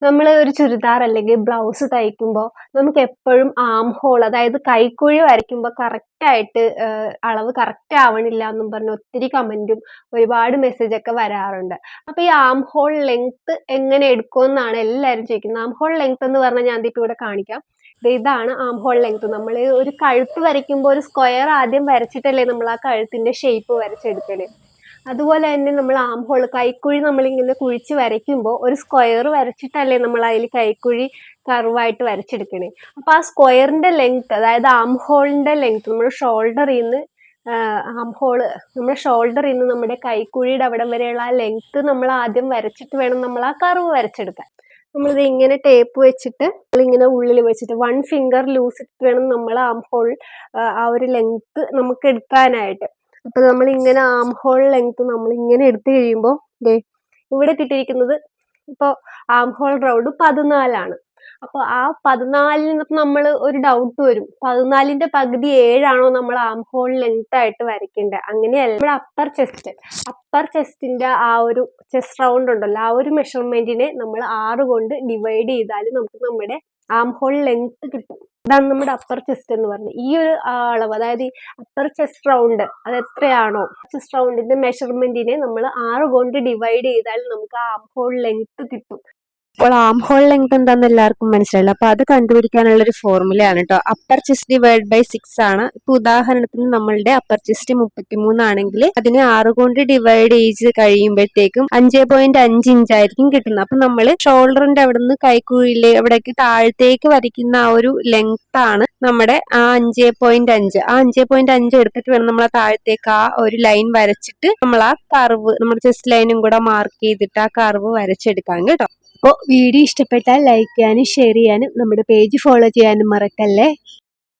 നമ്മൾ ഒരു ചുരിദാർ അല്ലെങ്കിൽ ബ്ലൗസ് തയ്ക്കുമ്പോൾ നമുക്ക് എപ്പോഴും ആം ഹോൾ അതായത് കൈക്കുഴി വരയ്ക്കുമ്പോൾ കറക്റ്റായിട്ട് അളവ് കറക്റ്റ് ആവണില്ല എന്നും പറഞ്ഞ് ഒത്തിരി കമൻറ്റും ഒരുപാട് മെസ്സേജ് ഒക്കെ വരാറുണ്ട്. അപ്പോൾ ഈ ആം ഹോൾ ലെങ്ത് എങ്ങനെ എടുക്കുമെന്നാണ് എല്ലാവരും ചോദിക്കുന്നത്. ആം ഹോൾ ലെങ്ത് എന്ന് പറഞ്ഞാൽ ഞാൻ ഇപ്പോൾ ഇവിടെ കാണിക്കാം. ഇതാണ് ആം ഹോൾ ലെങ്ത്. നമ്മൾ ഒരു കഴുത്ത് വരയ്ക്കുമ്പോൾ ഒരു സ്ക്വയർ ആദ്യം വരച്ചിട്ടല്ലേ നമ്മൾ ആ കഴുത്തിന്റെ ഷേപ്പ് വരച്ചെടുക്കല്. അതുപോലെ തന്നെ നമ്മൾ ആം ഹോൾ കൈക്കുഴി നമ്മളിങ്ങനെ കുഴിച്ച് വരയ്ക്കുമ്പോൾ ഒരു സ്ക്വയർ വരച്ചിട്ടല്ലേ നമ്മൾ അതിൽ കൈക്കുഴി കർവായിട്ട് വരച്ചെടുക്കണേ. അപ്പോൾ ആ സ്ക്വയറിന്റെ ലെങ്ത്, അതായത് ആം ഹോളിന്റെ ലെങ്ത്, നമ്മുടെ ഷോൾഡറിൽ നിന്ന് നമ്മുടെ ഷോൾഡറിൽ നിന്ന് നമ്മുടെ കൈക്കുഴിയുടെ അവിടം വരെയുള്ള ആ ലെങ്ത് നമ്മൾ ആദ്യം വരച്ചിട്ട് വേണം നമ്മൾ ആ കർവ് വരച്ചെടുക്കാൻ. നമ്മളിത് ഇങ്ങനെ ടേപ്പ് വെച്ചിട്ട് ഇങ്ങനെ ഉള്ളിൽ വെച്ചിട്ട് 1 ഫിംഗർ ലൂസ് ഇട്ട് വേണം നമ്മൾ ആം ഹോൾ ആ ഒരു ലെങ്ത് നമുക്ക് എടുക്കാനായിട്ട്. അപ്പൊ നമ്മൾ ഇങ്ങനെ ആം ഹോൾ ലെങ്ത് നമ്മൾ ഇങ്ങനെ എടുത്തു കഴിയുമ്പോൾ ഇവിടെ കിട്ടിയിരിക്കുന്നത് ഇപ്പോൾ ആം ഹോൾ റൗണ്ട് 14 അപ്പോൾ ആ 14 നമ്മൾ ഒരു ഡൗട്ട് വരും, 14ന്റെ പകുതി 7 ആണോ നമ്മൾ ആം ഹോൾ ലെങ്ത് ആയിട്ട് വരയ്ക്കേണ്ടത്? അങ്ങനെയല്ല. നമ്മുടെ അപ്പർ ചെസ്റ്റിന്റെ ആ ഒരു ചെസ്റ്റ് റൗണ്ട് ഉണ്ടല്ലോ, ആ ഒരു മെഷർമെന്റിനെ നമ്മൾ 6 കൊണ്ട് ഡിവൈഡ് ചെയ്താൽ നമുക്ക് നമ്മുടെ ആം ഹോൾ ലെങ്ത് കിട്ടും. ഇതാണ് നമ്മുടെ അപ്പർ ചെസ്റ്റ് എന്ന് പറഞ്ഞത്. ഈ ഒരു അളവ്, അതായത് ഈ അപ്പർ ചെസ്റ്റ് റൗണ്ട് അത് എത്രയാണോ, ചെസ്റ്റ് റൗണ്ടിന്റെ മെഷർമെന്റിനെ നമ്മൾ 6 കൊണ്ട് ഡിവൈഡ് ചെയ്താൽ നമുക്ക് ആം ഹോൾ ലെങ്ത് കിട്ടും. അപ്പോൾ ആം ഹോൾ ലെങ്ത് എന്താണെന്ന് എല്ലാവർക്കും മനസ്സിലായില്ല. അപ്പൊ അത് കണ്ടുപിടിക്കാനുള്ള ഒരു ഫോർമുലയാണ് കേട്ടോ. അപ്പർ ചെസ്റ്റ് ഡിവൈഡ് ബൈ 6 ആണ്. ഇപ്പൊ ഉദാഹരണത്തിന് നമ്മളുടെ അപ്പർ ചെസ്റ്റ് 33 ആണെങ്കിൽ അതിനെ 6 കൊണ്ട് ഡിവൈഡ് ചെയ്ത് കഴിയുമ്പോഴത്തേക്കും 5.5 ഇഞ്ച് ആയിരിക്കും കിട്ടുന്നത്. അപ്പൊ നമ്മൾ ഷോൾഡറിന്റെ അവിടെ നിന്ന് കൈക്കുഴിയിലെ അവിടേക്ക് താഴത്തേക്ക് വരയ്ക്കുന്ന ആ ഒരു ലെങ്ത് ആണ് നമ്മുടെ ആ 5.5. ആ 5.5 എടുത്തിട്ട് വേണം നമ്മൾ ആ താഴത്തേക്ക് ആ ഒരു ലൈൻ വരച്ചിട്ട് നമ്മൾ ആ കർവ്, നമ്മുടെ ചെസ്റ്റ് ലൈനും കൂടെ മാർക്ക് ചെയ്തിട്ട് ആ കർവ് വരച്ചെടുക്കാം കേട്ടോ. അപ്പോൾ വീഡിയോ ഇഷ്ടപ്പെട്ടാൽ ലൈക്ക് ചെയ്യാനും ഷെയർ ചെയ്യാനും നമ്മുടെ പേജ് ഫോളോ ചെയ്യാനും മറക്കല്ലേ.